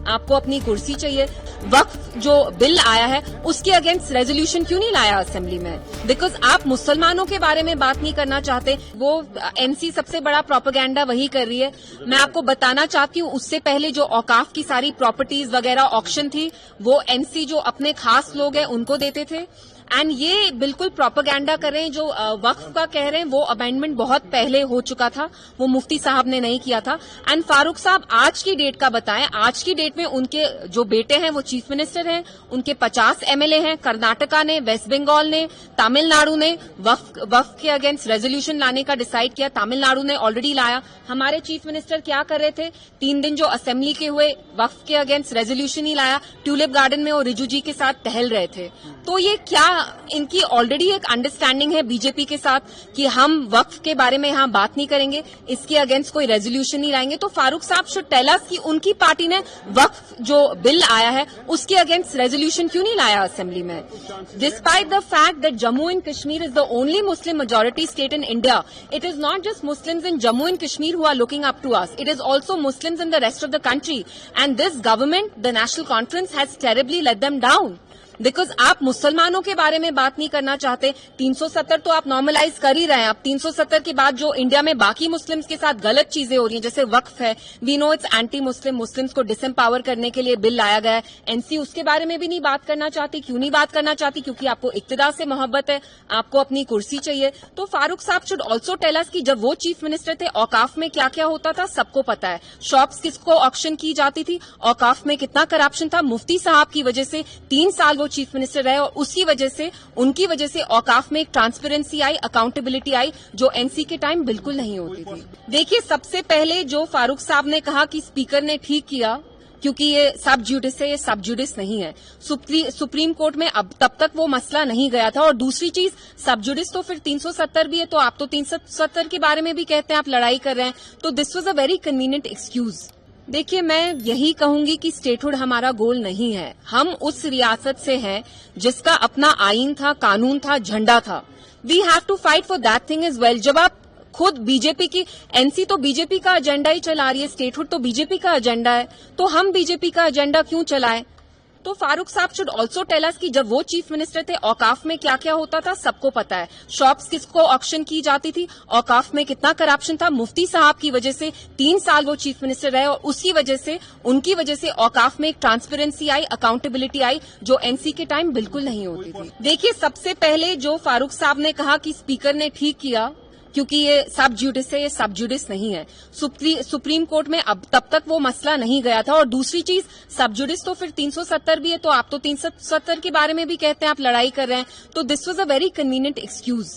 आपको अपनी कुर्सी चाहिए। वक्फ जो बिल आया है उसके अगेंस्ट रेजोल्यूशन क्यों नहीं लाया असेंबली में? बिकॉज आप मुसलमानों के बारे में बात नहीं करना चाहते। वो एनसी सबसे बड़ा प्रोपेगेंडा वही कर रही है। मैं आपको बताना चाहती हूँ, उससे पहले जो औकाफ की सारी प्रॉपर्टीज वगैरह ऑक्शन थी वो एनसी जो अपने खास लोग हैं उनको देते थे। एंड ये बिल्कुल प्रोपेगेंडा कर रहे हैं। जो वक्फ का कह रहे हैं वो अमेंडमेंट बहुत पहले हो चुका था, वो मुफ्ती साहब ने नहीं किया था। एंड फारूक साहब आज की डेट का बताएं, आज की डेट में उनके जो बेटे हैं वो चीफ मिनिस्टर हैं, उनके 50 एमएलए हैं। कर्नाटका ने, वेस्ट बंगाल ने, तमिलनाडु ने वक्फ के अगेंस्ट रेजोल्यूशन लाने का डिसाइड किया। तमिलनाडु ने ऑलरेडी लाया। हमारे चीफ मिनिस्टर क्या कर रहे थे? 3 दिन जो असेंबली के हुए वक्फ के अगेंस्ट रेजोल्यूशन ही लाया। ट्यूलिप गार्डन में वो रिजू जी के साथ टहल रहे थे। तो ये क्या इनकी ऑलरेडी एक अंडरस्टैंडिंग है बीजेपी के साथ कि हम वक्फ के बारे में यहां बात नहीं करेंगे, इसके अगेंस्ट कोई रेजोल्यूशन नहीं लाएंगे? तो फारूक साहब शुड टेल अस कि उनकी पार्टी ने वक्फ जो बिल आया है उसके अगेंस्ट रेजोल्यूशन क्यों नहीं लाया असेंबली में? Despite the fact that Jammu and Kashmir is the only Muslim majority state in India, it is not just Muslims in Jammu and Kashmir who are looking up to us, it is also Muslims in the rest of the country, and this government, the National Conference, has terribly let them down. Because आप मुसलमानों के बारे में बात नहीं करना चाहते। 370 तो आप नॉर्मलाइज कर ही रहे हैं। आप 370 के बाद जो इंडिया में बाकी मुस्लिम्स के साथ गलत चीजें हो रही हैं, जैसे वक्फ है, we know it's anti Muslim, Muslims को डिसएम्पावर करने के लिए बिल लाया गया है। एनसी उसके बारे में भी नहीं बात करना चाहती। क्यों नहीं बात करना चाहती? क्योंकि आपको इक्तिदार से मोहब्बत है, आपको अपनी कुर्सी चाहिए। तो फारूक साहब शुड ऑल्सो टेल अस कि जब वो चीफ मिनिस्टर थे औकाफ में क्या क्या होता था, सबको पता है। शॉप्स किसको ऑक्शन की जाती थी, औकाफ में कितना करप्शन था। मुफ्ती साहब की वजह से 3 साल चीफ मिनिस्टर रहे और उसकी वजह से, उनकी वजह से औकाफ में एक ट्रांसपेरेंसी आई, अकाउंटेबिलिटी आई, जो एनसी के टाइम बिल्कुल नहीं होती थी। देखिए, सबसे पहले जो फारूक साहब ने कहा कि स्पीकर ने ठीक किया क्योंकि ये सब जुडिस है, ये सब जुडिस नहीं है। सुप्रीम कोर्ट में अब तब तक वो मसला नहीं गया था। और दूसरी चीज, सब जुडिस तो फिर 370 भी है, तो आप तो 370 के बारे में भी कहते हैं आप लड़ाई कर रहे हैं। तो this was a very convenient excuse. देखिए, मैं यही कहूंगी कि स्टेटहुड हमारा गोल नहीं है। हम उस रियासत से हैं जिसका अपना आईन था, कानून था, झंडा था। We have to fight for that thing is well. जब आप खुद बीजेपी की, एनसी तो बीजेपी का एजेंडा ही चला रही है, स्टेटहुड तो बीजेपी का एजेंडा है, तो हम बीजेपी का एजेंडा क्यों चलाएं? तो फारूक साहब शुड ऑल्सो टेल अस कि जब वो चीफ मिनिस्टर थे औकाफ में क्या क्या होता था, सबको पता है। शॉप्स किसको ऑक्शन की जाती थी, औकाफ में कितना करप्शन था। मुफ्ती साहब की वजह से 3 साल वो चीफ मिनिस्टर रहे और उसकी वजह से, उनकी वजह से औकाफ में एक ट्रांसपेरेंसी आई, अकाउंटेबिलिटी आई, जो एनसी के टाइम बिल्कुल नहीं होती थी। देखिए, सबसे पहले जो फारूक साहब ने कहा कि स्पीकर ने ठीक किया क्योंकि ये सब जुडिस है, ये सब जुडिस नहीं है। सुप्रीम कोर्ट में अब तब तक वो मसला नहीं गया था। और दूसरी चीज, सब जुडिस तो फिर 370 भी है, तो आप तो 370 के बारे में भी कहते हैं आप लड़ाई कर रहे हैं। तो this was a very convenient excuse.